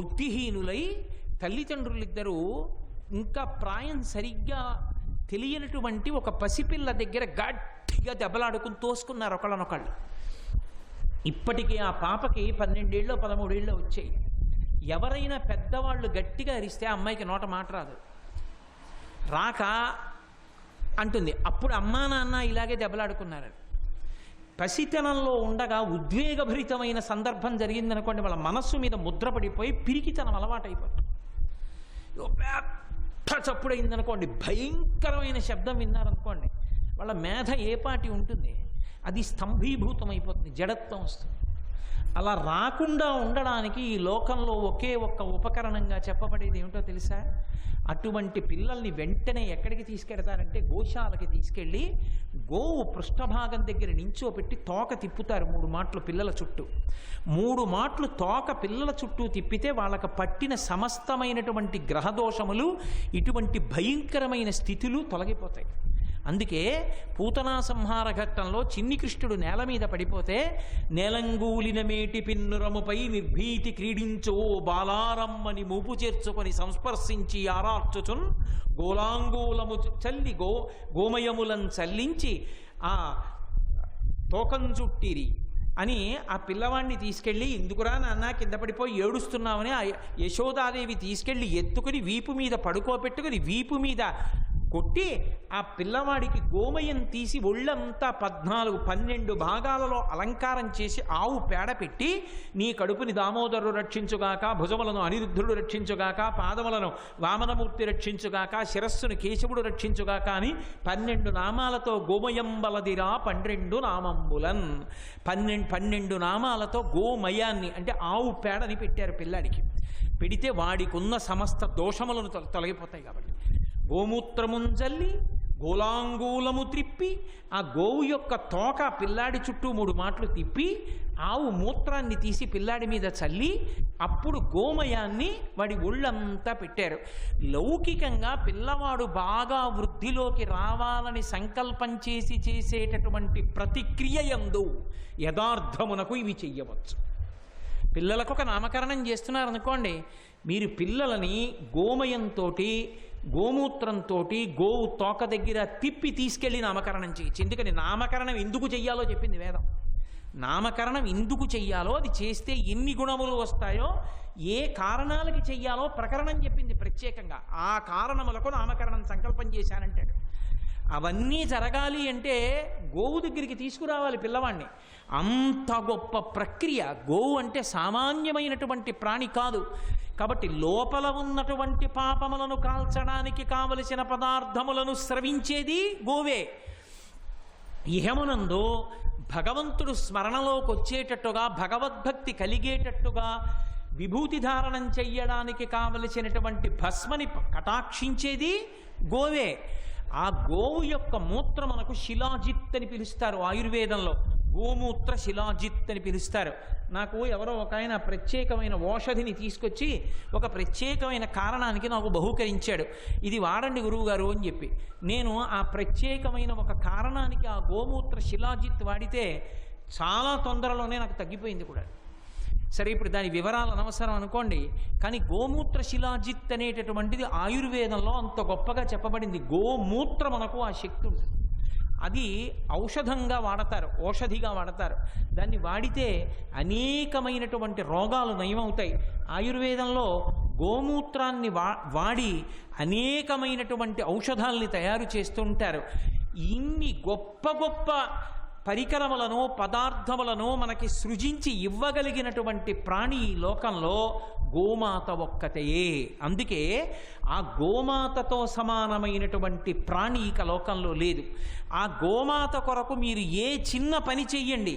బుద్ధిహీనులై తల్లిదండ్రులిద్దరూ ఇంకా ప్రాయం సరిగ్గా తెలియనటువంటి ఒక పసిపిల్ల దగ్గర గట్టిగా దెబ్బలాడుకుని తోసుకున్నారు ఒకళ్ళనొకళ్ళు. ఇప్పటికీ ఆ పాపకి 12 ఏళ్ళు 13 ఏళ్ళు వచ్చాయి. ఎవరైనా పెద్దవాళ్ళు గట్టిగా అరిస్తే ఆ అమ్మాయికి నోట మాట రాదు. రాక అంటుంది, అప్పుడు అమ్మా నాన్న ఇలాగే దెబ్బలాడుకున్నారని. పసితనంలో ఉండగా ఉద్వేగభరితమైన సందర్భం జరిగిందనుకోండి, వాళ్ళ మనస్సు మీద ముద్రపడిపోయి పిరికితనం అలవాటైపోతుంది. పెద్ద చప్పుడైందనుకోండి, భయంకరమైన శబ్దం విన్నారనుకోండి, వాళ్ళ మేధ ఏపాటి ఉంటుంది, అది స్తంభీభూతం అయిపోతుంది, జడత్వం వస్తుంది. అలా రాకుండా ఉండడానికి ఈ లోకంలో ఒకే ఒక్క ఉపకరణంగా చెప్పబడేది ఏమిటో తెలుసా? అటువంటి పిల్లల్ని వెంటనే ఎక్కడికి తీసుకెడతారంటే గోశాలకి తీసుకెళ్ళి గోవు పృష్ఠభాగం దగ్గర నించోపెట్టి తోక తిప్పుతారు 3 మాటలు పిల్లల చుట్టూ. 3 మాటలు తోక పిల్లల చుట్టూ తిప్పితే వాళ్ళకు పట్టిన సమస్తమైనటువంటి గ్రహదోషములు, ఇటువంటి భయంకరమైన స్థితులు తొలగిపోతాయి. అందుకే పూతనా సంహార ఘట్టంలో చిన్ని కృష్ణుడు నేల మీద పడిపోతే, నేలంగూలిన మేటి పిన్నురముపై నిర్భీతి క్రీడించో బాలారమ్మని మూపు చేర్చుకొని సంస్పర్శించి ఆరార్చుచున్ గోలాంగూలము చల్లి గోమయములను చల్లించి ఆ తోకం చుట్టిరి అని ఆ పిల్లవాడిని తీసుకెళ్ళి, ఎందుకురా నాన్న కింద పడిపోయి ఏడుస్తున్నామని ఆ యశోదాదేవి తీసుకెళ్ళి ఎత్తుకుని వీపు మీద పడుకోబెట్టుకుని వీపు మీద కొట్టి ఆ పిల్లవాడికి గోమయం తీసి ఒళ్ళంతా 14-12 భాగాలలో అలంకారం చేసి ఆవు పేడ పెట్టి, నీ కడుపుని దామోదరుడు రక్షించుగాక, భుజములను అనిరుద్ధుడు రక్షించుగాక, పాదములను వామనమూర్తి రక్షించుగాక, శిరస్సును కేశవుడు రక్షించుగాక అని 12 నామాలతో గోమయం బలదిరా 12 నామంబులన్ 12 నామాలతో గోమయాన్ని అంటే ఆవు పేడని పెట్టారు పిల్లాడికి. పెడితే వాడికి ఉన్న సమస్త దోషములను తొలగిపోతాయి. కాబట్టి గోమూత్రముంజల్లి గోలాంగూలము త్రిప్పి ఆ గోవు యొక్క తోక పిల్లాడి చుట్టూ 3 మాటలు తిప్పి ఆవు మూత్రాన్ని తీసి పిల్లాడి మీద చల్లి అప్పుడు గోమయాన్ని వాడి ఒళ్ళంతా పెట్టారు. లౌకికంగా పిల్లవాడు బాగా వృద్ధిలోకి రావాలని సంకల్పం చేసి చేసేటటువంటి ప్రతిక్రియ యందు యథార్థమునకు ఇవి చెయ్యవచ్చు. పిల్లలకు ఒక నామకరణం చేస్తున్నారనుకోండి, మీరు పిల్లలని గోమయంతో గోమూత్రంతో గోవు తోక దగ్గర తిప్పి తీసుకెళ్ళి నామకరణం చేయొచ్చు. ఎందుకని నామకరణం ఎందుకు చెయ్యాలో చెప్పింది వేదం. నామకరణం ఎందుకు చెయ్యాలో, అది చేస్తే ఎన్ని గుణములు వస్తాయో, ఏ కారణాలకి చెయ్యాలో ప్రకరణం చెప్పింది ప్రత్యేకంగా. ఆ కారణములకు నామకరణం సంకల్పం చేశానంటాడు. అవన్నీ జరగాలి అంటే గోవు దగ్గరికి తీసుకురావాలి పిల్లవాడిని. అంత గొప్ప ప్రక్రియ. గోవు అంటే సామాన్యమైనటువంటి ప్రాణి కాదు. కాబట్టి లోపల ఉన్నటువంటి పాపములను కాల్చడానికి కావలసిన పదార్థములను స్రవించేది గోవే. ఇహమునందు భగవంతుడు స్మరణలోకి వచ్చేటట్టుగా, భగవద్భక్తి కలిగేటట్టుగా, విభూతి ధారణం చెయ్యడానికి కావలసినటువంటి భస్మని కటాక్షించేది గోవే. ఆ గోవు యొక్క మూత్రమునకు శిలాజిత్ అని పిలుస్తారు ఆయుర్వేదంలో. గోమూత్ర శిలాజిత్ అని పిలుస్తారు. నాకు ఎవరో ఒక ఆయన ప్రత్యేకమైన ఔషధిని తీసుకొచ్చి ఒక ప్రత్యేకమైన కారణానికి నాకు బహూకరించాడు. ఇది వాడండి గురువుగారు అని చెప్పి, నేను ఆ ప్రత్యేకమైన ఒక కారణానికి ఆ గోమూత్ర శిలాజిత్ వాడితే చాలా తొందరలోనే నాకు తగ్గిపోయింది కూడా. సరే, ఇప్పుడు దాని వివరాలు అనవసరం అనుకోండి, కానీ గోమూత్ర శిలాజిత్ అనేటటువంటిది ఆయుర్వేదంలో అంత గొప్పగా చెప్పబడింది. గోమూత్రమునకు ఆ శక్తి ఉంటుంది. అది ఔషధంగా వాడతారు, ఔషధిగా వాడతారు. దాన్ని వాడితే అనేకమైనటువంటి రోగాలు నయమవుతాయి. ఆయుర్వేదంలో గోమూత్రాన్ని వాడి అనేకమైనటువంటి ఔషధాలని తయారు చేస్తుంటారు. ఇన్ని గొప్ప గొప్ప పరికరములను, పదార్థములను మనకి సృజించి ఇవ్వగలిగినటువంటి ప్రాణి ఈ లోకంలో గోమాత ఒక్కటయే. అందుకే ఆ గోమాతతో సమానమైనటువంటి ప్రాణి ఇక లోకంలో లేదు. ఆ గోమాత కొరకు మీరు ఏ చిన్న పని చెయ్యండి,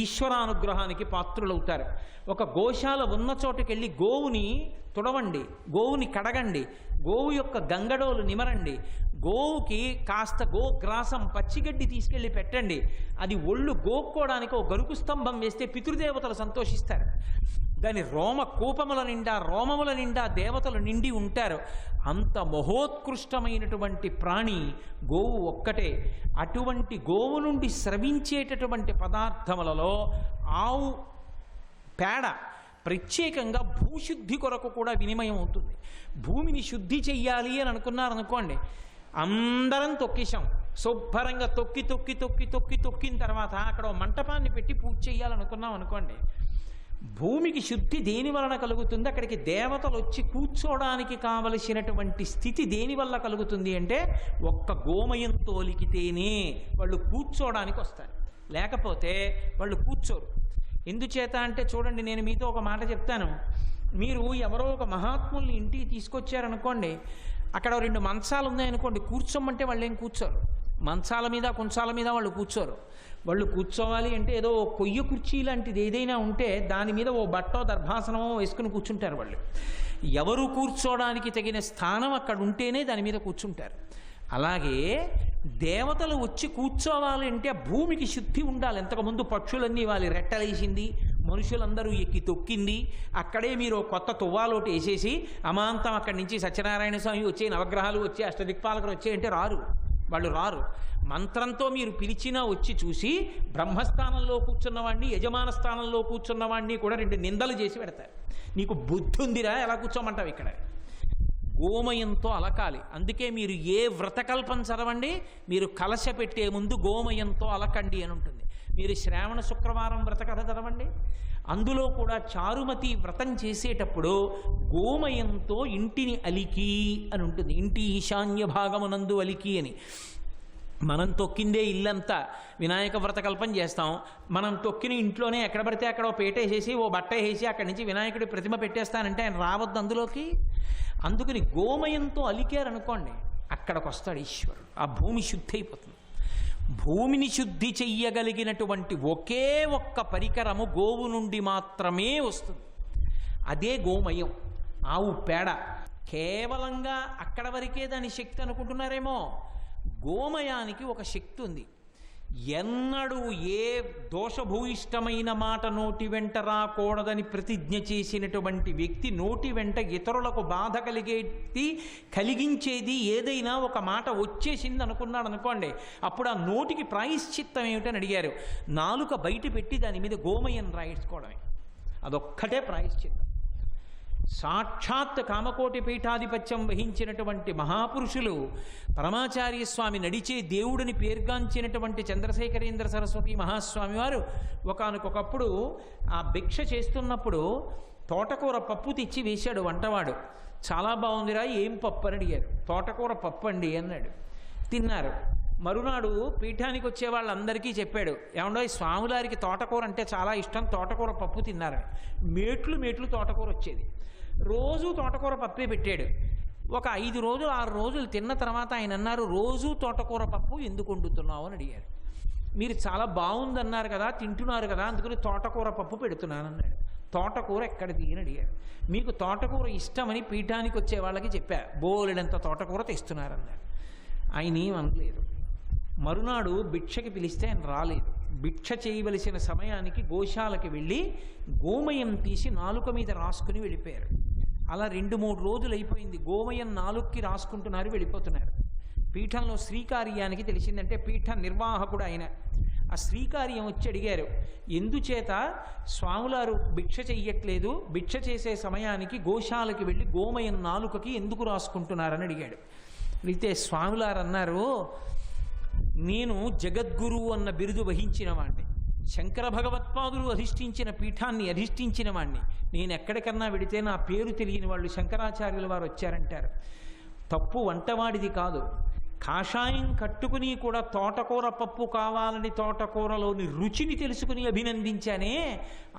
ఈశ్వరానుగ్రహానికి పాత్రులవుతారు. ఒక గోశాల ఉన్న చోటుకెళ్ళి గోవుని తుడవండి, గోవుని కడగండి, గోవు యొక్క గంగడోలు నిమరండి, గోవుకి కాస్త గోగ్రాసం పచ్చిగడ్డి తీసుకెళ్ళి పెట్టండి. అది ఒళ్ళు గోక్కోవడానికి ఒక గరుకు స్తంభం వేస్తే పితృదేవతలు సంతోషిస్తారు. దాని కూపముల నిండా, రోమముల నిండా దేవతలు నిండి ఉంటారు. అంత మహోత్కృష్టమైనటువంటి ప్రాణి గోవు ఒక్కటే. అటువంటి గోవు నుండి స్రవించేటటువంటి పదార్థములలో ఆవు పేడ ప్రత్యేకంగా భూశుద్ధి కొరకు కూడా వినిమయం అవుతుంది. భూమిని శుద్ధి చెయ్యాలి అని అనుకున్నారనుకోండి, అందరం తొక్కేశాం, శుభ్రంగా తొక్కిన తర్వాత అక్కడ మంటపాన్ని పెట్టి పూజ చేయాలనుకున్నాం అనుకోండి, భూమికి శుద్ధి దేని వలన కలుగుతుంది? అక్కడికి దేవతలు వచ్చి కూర్చోడానికి కావలసినటువంటి స్థితి దేని వల్ల కలుగుతుంది అంటే ఒక్క గోమయం తోలికితేనే వాళ్ళు కూర్చోడానికి వస్తారు, లేకపోతే వాళ్ళు కూర్చోరు. ఎందుచేత అంటే చూడండి, నేను మీతో ఒక మాట చెప్తాను. మీరు ఎవరో ఒక మహాత్ముల్ని ఇంటికి తీసుకొచ్చారనుకోండి, అక్కడ 2 మంచాలు ఉన్నాయనుకోండి, కూర్చోమంటే వాళ్ళు ఏం కూర్చోరు. మంచాల మీద కుంచాల మీద వాళ్ళు కూర్చోరు. వాళ్ళు కూర్చోవాలి అంటే ఏదో కొయ్య కుర్చీ లాంటిది ఏదైనా ఉంటే దాని మీద ఓ బట్టో దర్భాసనమో వేసుకుని కూర్చుంటారు. వాళ్ళు ఎవరు కూర్చోడానికి తగిన స్థానం అక్కడ ఉంటేనే దాని మీద కూర్చుంటారు. అలాగే దేవతలు వచ్చి కూర్చోవాలి అంటే భూమికి శుద్ధి ఉండాలి. ఇంతకుముందు పక్షులన్నీ వాళ్ళు రెట్టలేసింది, మనుషులందరూ ఎక్కి తొక్కింది, అక్కడే మీరు కొత్త తువ్వాలోటి వేసేసి అమాంతం అక్కడి నుంచి సత్యనారాయణ స్వామి వచ్చే, నవగ్రహాలు వచ్చే, అష్టదిక్పాలకులు వచ్చే అంటే రారు. వాళ్ళు రారు. మంత్రంతో మీరు పిలిచినా వచ్చి చూసి బ్రహ్మస్థానంలో కూర్చున్నవాడిని, యజమాన స్థానంలో కూర్చున్నవాడిని కూడా 2 నిందలు చేసి పెడతారు. నీకు బుద్ధి ఉందిరా, ఎలా కూర్చోమంటావు ఇక్కడ? గోమయంతో అలకాలి. అందుకే మీరు ఏ వ్రతకల్పం చదవండి, మీరు కలశ పెట్టే ముందు గోమయంతో అలకండి అని ఉంటుంది. మీరు శ్రావణ శుక్రవారం వ్రతకథ చదవండి, అందులో కూడా చారుమతి వ్రతం చేసేటప్పుడు గోమయంతో ఇంటిని అలికి అని ఉంటుంది. ఇంటి ఈశాన్య భాగమునందు అలికి అని. మనం తొక్కిందే ఇల్లంతా వినాయక వ్రతకల్పం చేస్తాం. మనం తొక్కిన ఇంట్లోనే ఎక్కడ పడితే అక్కడ ఓ పేట వేసేసి ఓ బట్ట వేసి అక్కడి నుంచి వినాయకుడి ప్రతిమ పెట్టేస్తానంటే ఆయన రావద్దు అందులోకి. అందుకని గోమయంతో అలికారనుకోండి, అక్కడికి వస్తాడు ఈశ్వరుడు. ఆ భూమి శుద్ధి అయిపోతుంది. భూమిని శుద్ధి చెయ్యగలిగినటువంటి ఒకే ఒక్క పరికరము గోవు నుండి మాత్రమే వస్తుంది. అదే గోమయం, ఆవు పేడ. కేవలంగా అక్కడ వరకే దాని శక్తి అనుకుంటున్నారేమో. గోమయానికి ఒక శక్తి ఉంది. ఎన్నడూ ఏ దోషభూయిష్టమైన మాట నోటి వెంట రాకూడదని ప్రతిజ్ఞ చేసినటువంటి వ్యక్తి నోటి వెంట ఇతరులకు బాధ కలిగించేది ఏదైనా ఒక మాట వచ్చేసింది అనుకున్నాడు అనుకోండి, అప్పుడు ఆ నోటికి ప్రాయశ్చిత్తం ఏమిటని అడిగారు. నాలుక బయట పెట్టి దాని మీద గోమయం రాయించుకోవడమే, అదొక్కటే ప్రాయశ్చిత్తం. సాక్షాత్ కామకోటి పీఠాధిపత్యం వహించినటువంటి మహాపురుషులు, పరమాచార్య స్వామి నడిచే దేవుడిని పేర్గాంచినటువంటి చంద్రశేఖరేంద్ర సరస్వతి మహాస్వామి వారు ఒకానొకప్పుడు ఆ భిక్ష చేస్తున్నప్పుడు తోటకూర పప్పు తెచ్చి వేశాడు వంటవాడు. చాలా బాగుందిరా, ఏం పప్పు అని అడిగారు. తోటకూర పప్పు అండి అన్నాడు. తిన్నారు. మరునాడు పీఠానికి వచ్చే వాళ్ళందరికీ చెప్పాడు, ఏమండో ఈ స్వాములారికి తోటకూర అంటే చాలా ఇష్టం, తోటకూర పప్పు తిన్నారని. మేట్లు తోటకూర వచ్చేది. రోజు తోటకూర పప్పే పెట్టాడు. ఒక 5 రోజులు 6 రోజులు తిన్న తర్వాత ఆయన అన్నారు, రోజు తోటకూర పప్పు ఎందుకు వండుతున్నావు అని అడిగారు. మీరు చాలా బాగుందన్నారు కదా, తింటున్నారు కదా, అందుకని తోటకూర పప్పు పెడుతున్నాను అన్నాడు. తోటకూర ఎక్కడిది అని అడిగారు. మీకు తోటకూర ఇష్టమని పీఠానికి వచ్చే వాళ్ళకి చెప్పా, బోలెడంత తోటకూర తెస్తున్నారన్నారు. ఆయన ఏం అనలేదు. మరునాడు భిక్షకి పిలిస్తే ఆయన రాలేదు. భిక్ష చేయవలసిన సమయానికి గోశాలకి వెళ్ళి గోమయం తీసి నాలుక మీద రాసుకుని వెళ్ళిపోయారు. అలా 2-3 రోజులు అయిపోయింది. గోమయం నాలుగుకి రాసుకుంటున్నారు, వెళ్ళిపోతున్నారు. పీఠంలో శ్రీకార్యానికి తెలిసిందంటే పీఠ నిర్వాహకుడు ఆయన. ఆ శ్రీకార్యం వచ్చి అడిగారు, ఎందుచేత స్వాములారు భిక్ష చెయ్యట్లేదు, భిక్ష చేసే సమయానికి గోశాలకి వెళ్ళి గోమయం నాలుకకి ఎందుకు రాసుకుంటున్నారని అడిగాడు. అడిగితే స్వాములారు అన్నారు, నేను జగద్గురువు అన్న బిరుదు వహించిన వాణ్ణి, శంకర భగవత్పాదులు అధిష్ఠించిన పీఠాన్ని అధిష్ఠించిన వాణ్ణి. నేను ఎక్కడికన్నా వెడితే నా పేరు తెలియని వాళ్ళు శంకరాచార్యుల వారు వచ్చారంటారు. తప్పు వంటవాడిది కాదు. కాషాయం కట్టుకుని కూడా తోటకూర పప్పు కావాలని తోటకూరలోని రుచిని తెలుసుకుని అభినందించానే,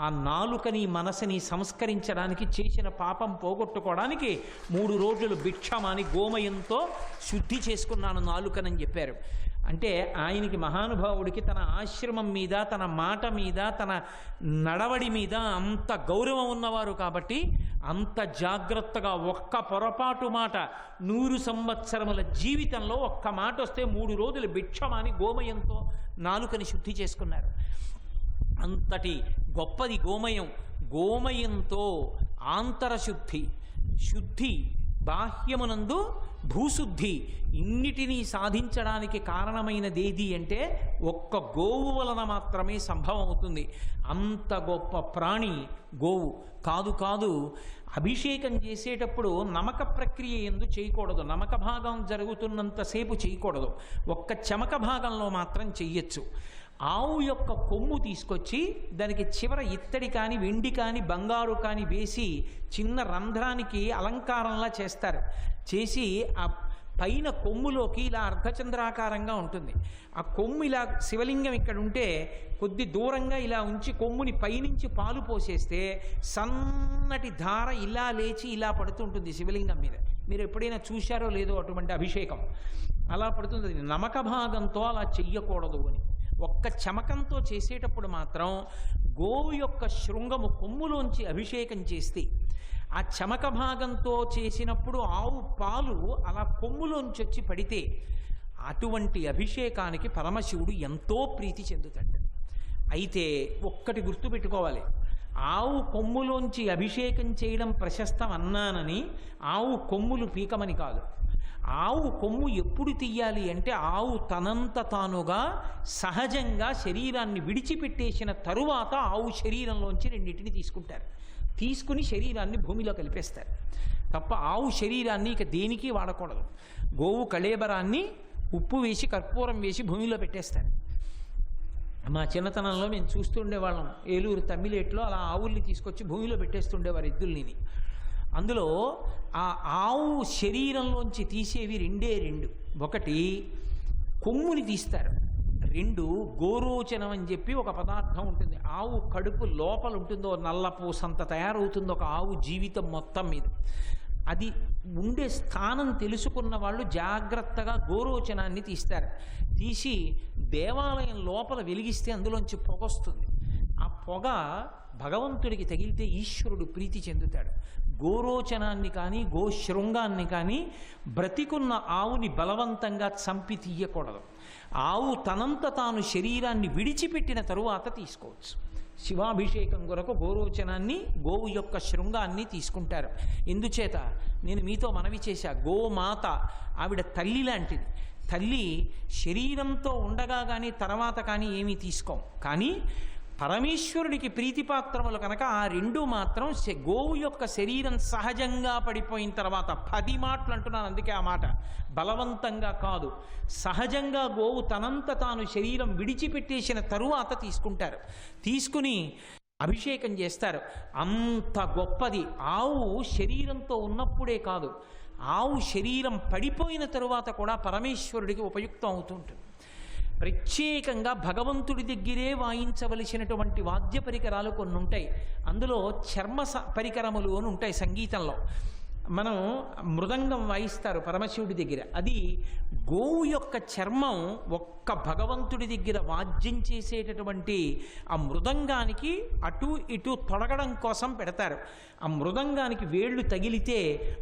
ఆ నాలుకని మనసుని సంస్కరించడానికి, చేసిన పాపం పోగొట్టుకోవడానికి 3 రోజులు భిక్షమాని గోమయంతో శుద్ధి చేసుకున్నాను నాలుకనని చెప్పారు. అంటే ఆయనకి మహానుభావుడికి తన ఆశ్రమం మీద, తన మాట మీద, తన నడవడి మీద అంత గౌరవం ఉన్నవారు కాబట్టి అంత జాగ్రత్తగా ఒక్క పొరపాటు మాట 100 సంవత్సరముల జీవితంలో ఒక్క మాట వస్తే 3 రోజులు భిక్షమాని గోమయంతో నాలుకని శుద్ధి చేసుకున్నారు. అంతటి గొప్పది గోమయం. గోమయంతో ఆంతరశుద్ధి, శుద్ధి, బాహ్యమునందు భూశుద్ధి ఇన్నిటినీ సాధించడానికి కారణమైనదేది అంటే ఒక్క గోవు వలన మాత్రమే సంభవం అవుతుంది. అంత గొప్ప ప్రాణి గోవు. కాదు అభిషేకం చేసేటప్పుడు నమక ప్రక్రియ ఎందు చేయకూడదు. నమక భాగం జరుగుతున్నంతసేపు చేయకూడదు. ఒక్క చమక భాగంలో మాత్రం చెయ్యొచ్చు. ఆవు యొక్క కొమ్ము తీసుకొచ్చి దానికి చివర ఇత్తడి కానీ వెండి కానీ బంగారు కానీ వేసి చిన్న రంధ్రానికి అలంకారంలా చేస్తారు. చేసి ఆ పైన కొమ్ములోకి ఇలా అర్ధచంద్రాకారంగా ఉంటుంది. ఆ కొమ్ము ఇలా శివలింగం ఇక్కడ ఉంటే కొద్ది దూరంగా ఇలా ఉంచి కొమ్ముని పైనుంచి పాలు పోసేస్తే సన్నటి ధార ఇలా లేచి ఇలా పడుతుంటుంది శివలింగం మీద. మీరు ఎప్పుడైనా చూశారో లేదో అటువంటి అభిషేకం అలా పడుతుంది. నమక భాగంతో అలా చెయ్యకూడదు అని. ఒక్క చమకంతో చేసేటప్పుడు మాత్రం గోవు యొక్క శృంగము కొమ్ములోంచి అభిషేకం చేస్తే ఆ చమక భాగంతో చేసినప్పుడు ఆవు పాలు అలా కొమ్ములోంచి వచ్చి పడితే అటువంటి అభిషేకానికి పరమశివుడు ఎంతో ప్రీతి చెందుతాడు. అయితే ఒక్కటి గుర్తుపెట్టుకోవాలి, ఆవు కొమ్ములోంచి అభిషేకం చేయడం ప్రశస్తం అన్నానని ఆవు కొమ్ములు పీకమని కాదు. ఆవు కొమ్ము ఎప్పుడు తీయాలి అంటే ఆవు తనంత తానుగా సహజంగా శరీరాన్ని విడిచిపెట్టేసిన తరువాత ఆవు శరీరంలోంచి రెండింటిని తీసుకుంటారు. తీసుకుని శరీరాన్ని భూమిలో కలిపేస్తారు తప్ప ఆవు శరీరాన్ని ఇక దేనికి వాడకూడదు. గోవు కళేబరాన్ని ఉప్పు వేసి కర్పూరం వేసి భూమిలో పెట్టేస్తారు. మా చిన్నతనంలో మేము చూస్తుండేవాళ్ళం. ఏలూరు తమ్మిలేట్లో అలా ఆవుల్ని తీసుకొచ్చి భూమిలో పెట్టేస్తుండేవారు ఎద్దుల్ని. అందులో ఆ ఆవు శరీరంలోంచి తీసేవి రెండు. ఒకటి కొమ్ముని తీస్తారు, రెండు గోరోచనం అని చెప్పి ఒక పదార్థం ఉంటుంది. ఆవు కడుపు లోపల ఉంటుందో నల్లపూసంత తయారవుతుంది ఒక ఆవు జీవితం మొత్తం మీద. అది ఉండే స్థానం తెలుసుకున్న వాళ్ళు జాగ్రత్తగా గోరోచనాన్ని తీస్తారు. తీసి దేవాలయం లోపల వెలిగిస్తే అందులోంచి పొగ వస్తుంది. ఆ పొగ భగవంతుడికి తగిలితే ఈశ్వరుడు ప్రీతి చెందుతాడు. గోరోచనాన్ని కానీ గోశృంగాన్ని కానీ బ్రతికున్న ఆవుని బలవంతంగా చంపి తీయకూడదు. ఆవు తనంత తాను శరీరాన్ని విడిచిపెట్టిన తరువాత తీసుకోవచ్చు. శివాభిషేకం కొరకు గోరోచనాన్ని గోవు యొక్క శృంగాన్ని తీసుకుంటారు. ఎందుచేత నేను మీతో మనవి చేశా, గోమాత ఆవిడ తల్లి లాంటిది. తల్లి శరీరంతో ఉండగా కానీ తర్వాత కానీ ఏమీ తీసుకోం. కానీ పరమేశ్వరుడికి ప్రీతిపాత్రములు కనుక ఆ రెండు మాత్రం గోవు యొక్క శరీరం సహజంగా పడిపోయిన తర్వాత 10 మాటలు అంటున్నాను, అందుకే ఆ మాట బలవంతంగా కాదు, సహజంగా గోవు తనంత తాను శరీరం విడిచిపెట్టేసిన తరువాత తీసుకుంటారు. తీసుకుని అభిషేకం చేస్తారు. అంత గొప్పది. ఆవు శరీరంతో ఉన్నప్పుడే కాదు, ఆవు శరీరం పడిపోయిన తరువాత కూడా పరమేశ్వరుడికి ఉపయుక్తం అవుతుంటుంది. ప్రత్యేకంగా భగవంతుడి దగ్గరే వాయించవలసినటువంటి వాద్య పరికరాలు కొన్ని ఉంటాయి. అందులో చర్మ పరికరములు అని ఉంటాయి. సంగీతంలో మనం మృదంగం వాయిస్తారు పరమశివుడి దగ్గర. అది గోవు యొక్క చర్మం ఒక్క భగవంతుడి దగ్గర వాద్యం చేసేటటువంటి ఆ మృదంగానికి అటు ఇటు తొడగడం కోసం పెడతారు. ఆ మృదంగానికి వేళ్ళు తగిలితే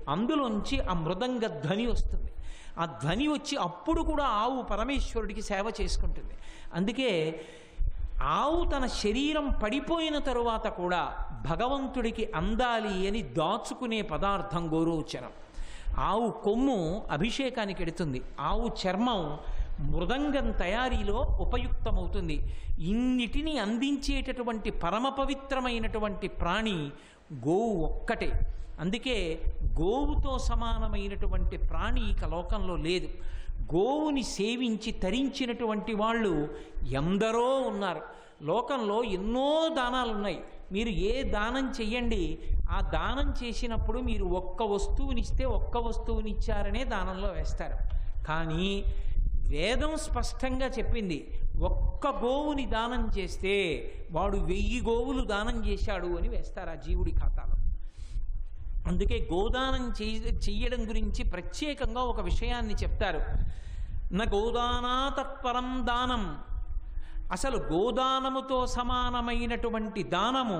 అందులోంచి ఆ మృదంగ ధ్వని వస్తుంది. ఆ ధ్వని వచ్చి అప్పుడు కూడా ఆవు పరమేశ్వరుడికి సేవ చేసుకుంటుంది. అందుకే ఆవు తన శరీరం పడిపోయిన తరువాత కూడా భగవంతుడికి అందాలి అని దాచుకునే పదార్థం గోరోచనం. ఆవు కొమ్ము అభిషేకానికి ఎడుతుంది. ఆవు చర్మం మృదంగం తయారీలో ఉపయుక్తమవుతుంది. ఇన్నిటిని అందించేటటువంటి పరమ పవిత్రమైనటువంటి ప్రాణి గోవు ఒక్కటే. అందుకే గోవుతో సమానమైనటువంటి ప్రాణి ఇక లోకంలో లేదు. గోవుని సేవించి తరించినటువంటి వాళ్ళు ఎందరో ఉన్నారు. లోకంలో ఎన్నో దానాలు ఉన్నాయి. మీరు ఏ దానం చెయ్యండి, ఆ దానం చేసినప్పుడు మీరు ఒక్క వస్తువునిస్తే ఒక్క వస్తువునిచ్చారనే దానంలో వేస్తారు. కానీ వేదం స్పష్టంగా చెప్పింది, ఒక్క గోవుని దానం చేస్తే వాడు 1000 గోవులు దానం చేశాడు అని వేస్తారు ఆ జీవుడి ఖాతాలో. అందుకే గోదానం చెయ్యడం గురించి ప్రత్యేకంగా ఒక విషయాన్ని చెప్తారు. నా గోదానా తత్పరం దానం. అసలు గోదానముతో సమానమైనటువంటి దానము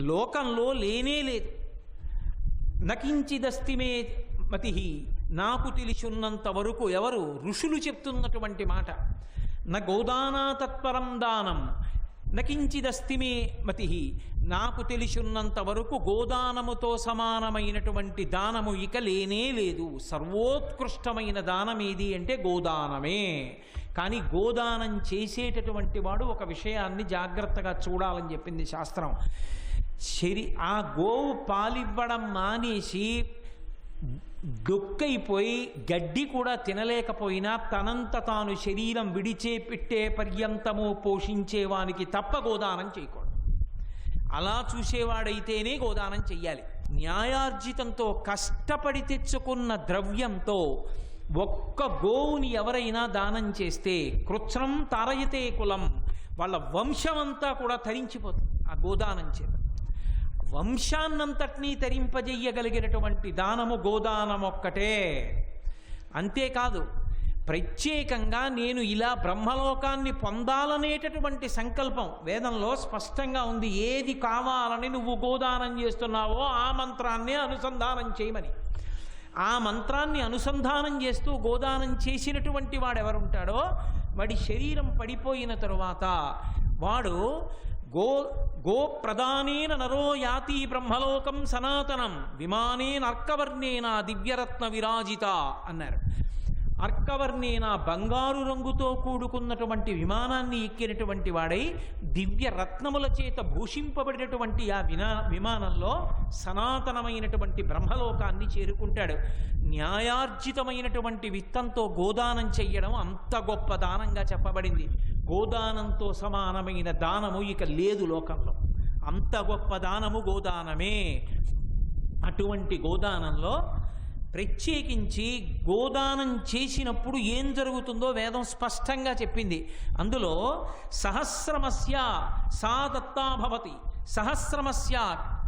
లోకంలో లేనే లేదు. నకించిదస్తిమే మతి, నాకు తెలిసినంత వరకు ఎవరు ఋషులు చెప్తున్నటువంటి మాట. నా గోదానా తత్పరం దానం. నకించిదస్తిమే మతి, నాకు తెలిసినంత వరకు గోదానముతో సమానమైనటువంటి దానము ఇక లేనే లేదు. సర్వోత్కృష్టమైన దానం ఏది అంటే గోదానమే. కానీ గోదానం చేసేటటువంటి వాడు ఒక విషయాన్ని జాగ్రత్తగా చూడాలని చెప్పింది శాస్త్రం. ఆ గోవు పాలివ్వడం మానేసి డొక్కైపోయి గడ్డి కూడా తినలేకపోయినా తనంత తాను శరీరం విడిచేపెట్టే పర్యంతము పోషించేవానికి తప్ప గోదానం చేయకూడదు. అలా చూసేవాడైతేనే గోదానం చెయ్యాలి. న్యాయార్జితంతో కష్టపడి తెచ్చుకున్న ద్రవ్యంతో ఒక్క గోవుని ఎవరైనా దానం చేస్తే కృత్స్నం తారయతే కులం, వాళ్ళ వంశమంతా కూడా తరించిపోతుంది ఆ గోదానం చేత. వంశాన్నంతటినీ తరింపజెయ్యగలిగినటువంటి దానము గోదానం ఒక్కటే. అంతేకాదు, ప్రత్యేకంగా నేను ఇలా బ్రహ్మలోకాన్ని పొందాలనేటటువంటి సంకల్పం వేదంలో స్పష్టంగా ఉంది. ఏది కావాలని నువ్వు గోదానం చేస్తున్నావో ఆ మంత్రాన్నే అనుసంధానం చేయమని. ఆ మంత్రాన్ని అనుసంధానం చేస్తూ గోదానం చేసినటువంటి వాడెవరుంటాడో వాడి శరీరం పడిపోయిన తరువాత వాడు గోప్రదానేన నరో యాతి బ్రహ్మలోకం సనాతనం విమానేన అర్కవర్ణేన దివ్యరత్న విరాజిత అన్నారు. అర్కవర్ణేన బంగారు రంగుతో కూడుకున్నటువంటి విమానాన్ని ఎక్కినటువంటి వాడై దివ్య రత్నముల చేత భూషింపబడినటువంటి ఆ విమానంలో సనాతనమైనటువంటి బ్రహ్మలోకాన్ని చేరుకుంటాడు. న్యాయార్జితమైనటువంటి విత్తంతో గోదానం చెయ్యడం అంత గొప్ప దానంగా చెప్పబడింది. గోదానంతో సమానమైన దానము ఇక లేదు లోకంలో. అంత గొప్ప దానము గోదానమే. అటువంటి గోదానంలో ప్రత్యేకించి గోదానం చేసినప్పుడు ఏం జరుగుతుందో వేదం స్పష్టంగా చెప్పింది. అందులో సహస్రమస్య సా దత్తా భవతి, సహస్రమస్య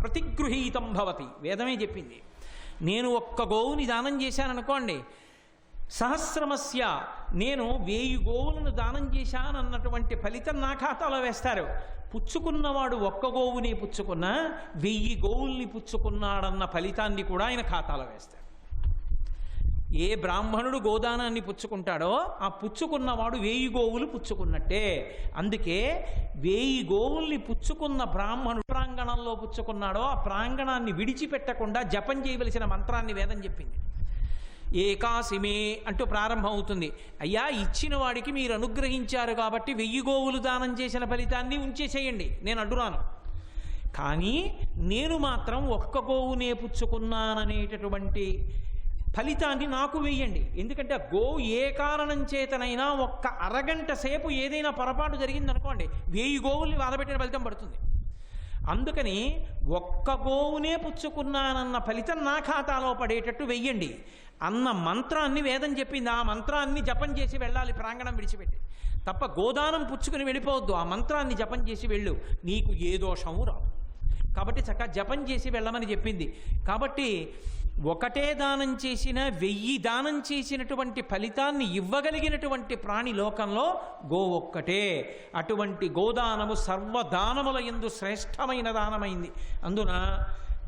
ప్రతిగృహీతం భవతి వేదమే చెప్పింది. నేను ఒక్క గోవుని దానం చేశాననుకోండి, సహస్రమస్య నేను 1000 గోవులను దానం చేశానన్నటువంటి ఫలితం నా ఖాతాలో వేస్తారు. పుచ్చుకున్నవాడు ఒక్క గోవుని పుచ్చుకున్నా 1000 గోవుల్ని పుచ్చుకున్నాడన్న ఫలితాన్ని కూడా ఆయన ఖాతాలో వేస్తారు. ఏ బ్రాహ్మణుడు గోదానాన్ని పుచ్చుకుంటాడో ఆ పుచ్చుకున్నవాడు 1000 గోవులు పుచ్చుకున్నట్టే. అందుకే 1000 గోవుల్ని పుచ్చుకున్న బ్రాహ్మణుడు ప్రాంగణంలో పుచ్చుకున్నాడో ఆ ప్రాంగణాన్ని విడిచిపెట్టకుండా జపం చేయవలసిన మంత్రాన్ని వేదం చెప్పింది. ఏకాశిమే అంటూ ప్రారంభం అవుతుంది. అయ్యా, ఇచ్చిన వాడికి మీరు అనుగ్రహించారు కాబట్టి 1000 గోవులు దానం చేసిన ఫలితాన్ని ఉంచేసేయండి, నేను అడ్డురాను. కానీ నేను మాత్రం ఒక్క గోవునే పుచ్చుకున్నాననేటటువంటి ఫలితాన్ని నాకు వేయండి. ఎందుకంటే గోవు ఏ కారణం చేతనైనా ఒక్క అరగంట సేపు ఏదైనా పొరపాటు జరిగిందనుకోండి 1000 గోవుల్ని బాధపెట్టిన ఫలితం పడుతుంది. అందుకని ఒక్క గోవునే పుచ్చుకున్నానన్న ఫలితం నా ఖాతాలో పడేటట్టు వెయ్యండి అన్న మంత్రాన్ని వేదం చెప్పింది. ఆ మంత్రాన్ని జపం చేసి వెళ్ళాలి ప్రాంగణం విడిచిపెట్టి. తప్ప గోదానం పుచ్చుకుని వెళ్ళిపోవద్దు. ఆ మంత్రాన్ని జపం చేసి వెళ్ళు, నీకు ఏ దోషము రాదు. కాబట్టి చక్కగా జపం చేసి వెళ్ళమని చెప్పింది. కాబట్టి ఒకటే దానం చేసిన 1000 దానం చేసినటువంటి ఫలితాన్ని ఇవ్వగలిగినటువంటి ప్రాణి లోకంలో గో ఒక్కటే. అటువంటి గోదానము సర్వదానముల యందు శ్రేష్టమైన దానమైంది. అందున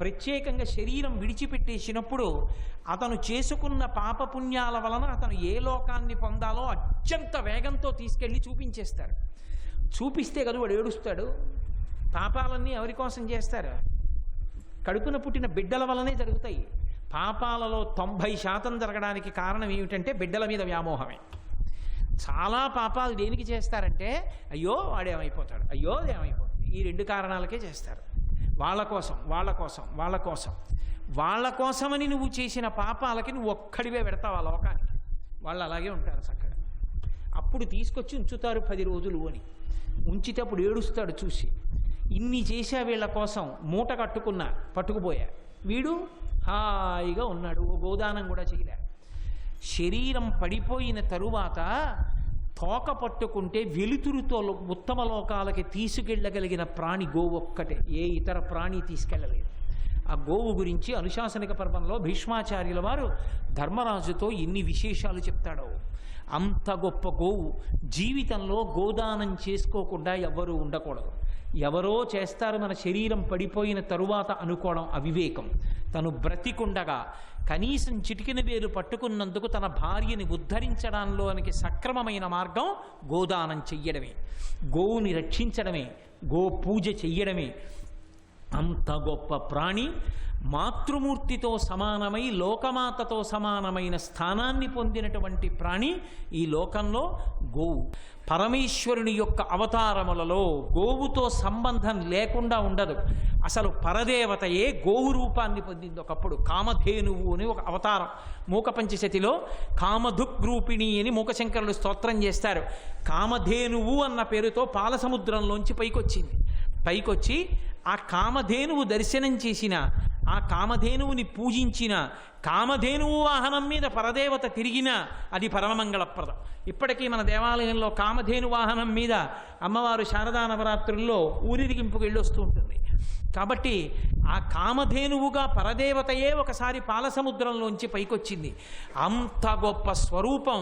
ప్రత్యేకంగా శరీరం విడిచిపెట్టేసినప్పుడు అతను చేసుకున్న పాపపుణ్యాల వలన అతను ఏ లోకాన్ని పొందాలో అత్యంత వేగంతో తీసుకెళ్ళి చూపించేస్తాడు. చూపిస్తే కదా వాడు ఏడుస్తాడు. పాపాలన్నీ ఎవరి కోసం చేస్తారు? కడుపున పుట్టిన బిడ్డల వలనే జరుగుతాయి. పాపాలలో 90% జరగడానికి కారణం ఏమిటంటే బిడ్డల మీద వ్యామోహమే. చాలా పాపాలు దేనికి చేస్తారంటే అయ్యో వాడేమైపోతాడు, అయ్యో ఏమైపోతుంది, ఈ 2 కారణాలకే చేస్తారు. వాళ్ళ కోసం వాళ్ళ కోసం వాళ్ళ కోసం వాళ్ళ కోసమని నువ్వు చేసిన పాపాలకి నువ్వు ఒక్కడివే పెడతావు ఆ లోకానికి. వాళ్ళు అలాగే ఉంటారు చక్కగా. అప్పుడు తీసుకొచ్చి ఉంచుతారు 10 రోజులు అని. ఉంచితే అప్పుడు ఏడుస్తాడు చూసి, ఇన్ని చేసా వీళ్ళ కోసం, మూట కట్టుకున్నా పట్టుకుపోయా, వీడు హాయిగా ఉన్నాడు, ఓ గోదానం కూడా చేయలే. శరీరం పడిపోయిన తరువాత తోక పట్టుకుంటే వెలుతురుతో ఉత్తమ లోకాలకి తీసుకెళ్ళగలిగిన ప్రాణి గోవు ఒక్కటే. ఏ ఇతర ప్రాణి తీసుకెళ్ళలేదు. ఆ గోవు గురించి అనుశాసనిక పర్వంలో భీష్మాచార్యుల వారు ధర్మరాజుతో ఎన్ని విశేషాలు చెప్తాడో. అంత గొప్ప గోవు. జీవితంలో గోదానం చేసుకోకుండా ఎవ్వరూ ఉండకూడదు. ఎవరో చేస్తారు మన శరీరం పడిపోయిన తరువాత అనుకోవడం అవివేకం. తను బ్రతికుండగా కనీసం చిటికిన వేలు పట్టుకున్నందుకు తన భార్యని ఉద్ధరించడంలోనికి సక్రమమైన మార్గం గోదానం చెయ్యడమే, గోవుని రక్షించడమే, గో పూజ చెయ్యడమే. అంత గొప్ప ప్రాణి, మాతృమూర్తితో సమానమై లోకమాతతో సమానమైన స్థానాన్ని పొందినటువంటి ప్రాణి ఈ లోకంలో గోవు. పరమేశ్వరుని యొక్క అవతారములలో గోవుతో సంబంధం లేకుండా ఉండదు. అసలు పరదేవతయే గోవు రూపాన్ని పొందింది. ఒకప్పుడు కామధేనువు అని ఒక అవతారం. మూక పంచశతిలో కామధుగ్రూపిణి అని మూకశంకరులు స్తోత్రం చేస్తారు. కామధేనువు అన్న పేరుతో పాలసముద్రంలోంచి పైకొచ్చి ఆ కామధేనువు దర్శనం చేసిన, ఆ కామధేనువుని పూజించిన, కామధేనువు వాహనం మీద పరదేవత తిరిగిన అది పరమమంగళప్రదం. ఇప్పటికీ మన దేవాలయంలో కామధేను వాహనం మీద అమ్మవారు శారదా నవరాత్రుల్లో ఊరిరిగింపుకు వెళ్ళొస్తూ ఉంటుంది. కాబట్టి ఆ కామధేనువుగా పరదేవతయే ఒకసారి పాలసముద్రంలోంచి పైకొచ్చింది. అంత గొప్ప స్వరూపం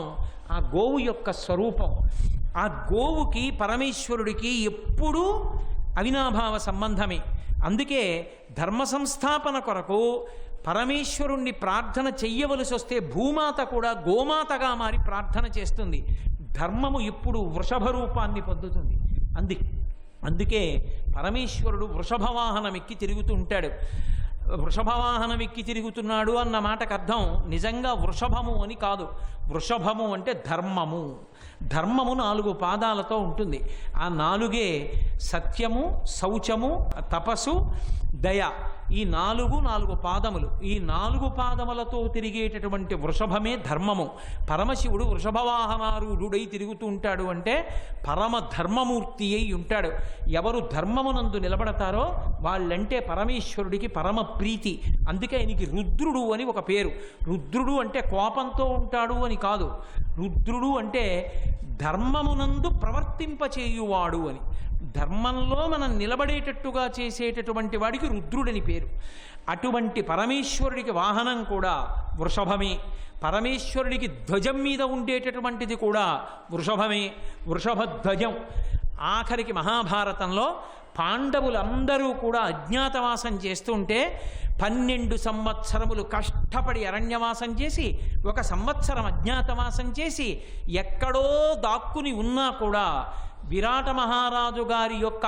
ఆ గోవు యొక్క స్వరూపం. ఆ గోవుకి పరమేశ్వరుడికి ఎప్పుడూ అవినాభావ సంబంధమే. అందుకే ధర్మ సంస్థాపన కొరకు పరమేశ్వరుణ్ణి ప్రార్థన చెయ్యవలసి వస్తే భూమాత కూడా గోమాతగా మారి ప్రార్థన చేస్తుంది. ధర్మము ఇప్పుడు వృషభ రూపాన్ని పొందుతుంది. అందుకే పరమేశ్వరుడు వృషభవాహనం ఎక్కి తిరుగుతూ ఉంటాడు. వృషభవాహనం ఎక్కి తిరుగుతున్నాడు అన్న మాటకు అర్థం నిజంగా వృషభము అని కాదు. వృషభము అంటే ధర్మము. ధర్మము 4 పాదాలతో ఉంటుంది. ఆ 4 సత్యము, శౌచము, తపస్సు, దయ. ఈ 4 పాదములు. ఈ 4 పాదములతో తిరిగేటటువంటి వృషభమే ధర్మము. పరమశివుడు వృషభవాహనారూఢుడై తిరుగుతూ ఉంటాడు అంటే పరమ ధర్మమూర్తి అయి ఉంటాడు. ఎవరు ధర్మమునందు నిలబడతారో వాళ్ళంటే పరమేశ్వరుడికి పరమ ప్రీతి. అందుకే ఆయనకి రుద్రుడు అని ఒక పేరు. రుద్రుడు అంటే కోపంతో ఉంటాడు అని కాదు. రుద్రుడు అంటే ధర్మమునందు ప్రవర్తింపచేయువాడు అని. ధర్మంలో మనం నిలబడేటట్టుగా చేసేటటువంటి వాడికి రుద్రుడని పేరు. అటువంటి పరమేశ్వరుడికి వాహనం కూడా వృషభమే. పరమేశ్వరుడికి ధ్వజం మీద ఉండేటటువంటిది కూడా వృషభమే, వృషభధ్వజం. ఆఖరికి మహాభారతంలో పాండవులందరూ కూడా అజ్ఞాతవాసం చేస్తుంటే 12 సంవత్సరములు కష్టపడి అరణ్యవాసం చేసి 1 సంవత్సరం అజ్ఞాతవాసం చేసి ఎక్కడో దాక్కుని ఉన్నా కూడా విరాట మహారాజు గారి యొక్క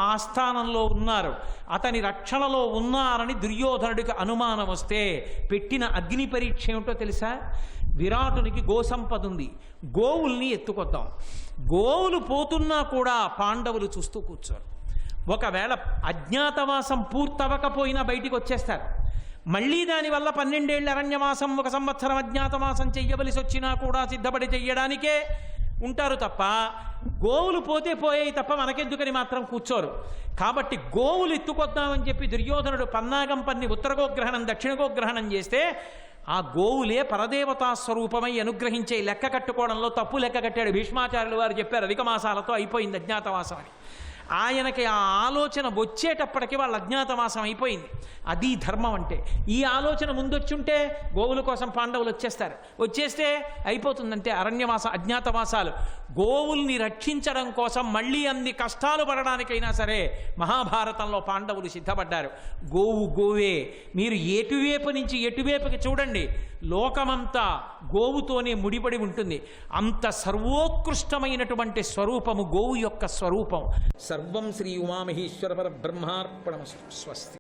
ఆస్థానంలో ఉన్నారు, అతని రక్షణలో ఉన్నారని దుర్యోధనుడికి అనుమానం వస్తే పెట్టిన అగ్ని పరీక్ష ఏమిటో తెలుసా? విరాటునికి గోసంపద ఉంది, గోవుల్ని ఎత్తుకొద్దాం. గోవులు పోతున్నా కూడా పాండవులు చూస్తూ కూర్చోరు. ఒకవేళ అజ్ఞాతవాసం పూర్తవకపోయినా బయటికి వచ్చేస్తారు. మళ్ళీ దానివల్ల 12 ఏళ్ళ అరణ్యవాసం 1 సంవత్సరం అజ్ఞాతవాసం చెయ్యవలసి వచ్చినా కూడా సిద్ధపడి చెయ్యడానికే ఉంటారు తప్ప గోవులు పోతే పోయాయి తప్ప మనకెందుకని మాత్రం కూర్చోరు. కాబట్టి గోవులు ఎత్తుకొద్దామని చెప్పి దుర్యోధనుడు పన్నాగం పన్ని ఉత్తరగోగ్రహణం దక్షిణగోగ్రహణం చేస్తే ఆ గోవులే పరదేవతా స్వరూపమై అనుగ్రహించే లెక్క కట్టుకోవడంలో తప్పు లెక్క కట్టాడు. భీష్మాచార్యులు వారు చెప్పారు అధిక మాసాలతో అయిపోయింది అజ్ఞాతవాసం అని. ఆయనకి ఆ ఆలోచన వచ్చేటప్పటికి వాళ్ళ అజ్ఞాతవాసం అయిపోయింది. అది ధర్మం అంటే. ఈ ఆలోచన ముందొచ్చుంటే గోవుల కోసం పాండవులు వచ్చేస్తే అయిపోతుందంటే అరణ్యవాస అజ్ఞాతవాసాలు. గోవుల్ని రక్షించడం కోసం మళ్ళీ అన్ని కష్టాలు పడడానికైనా సరే మహాభారతంలో పాండవులు సిద్ధపడ్డారు. గోవు గోవే. మీరు ఎటువైపు నుంచి ఎటువైపుకి చూడండి లోకమంతా గోవుతోనే ముడిపడి ఉంటుంది. అంత సర్వోత్కృష్టమైనటువంటి స్వరూపము గోవు యొక్క స్వరూపం. సర్వం శ్రీ ఉమామహేశ్వర పరబ్రహ్మార్పణమస్తు. స్వస్తి.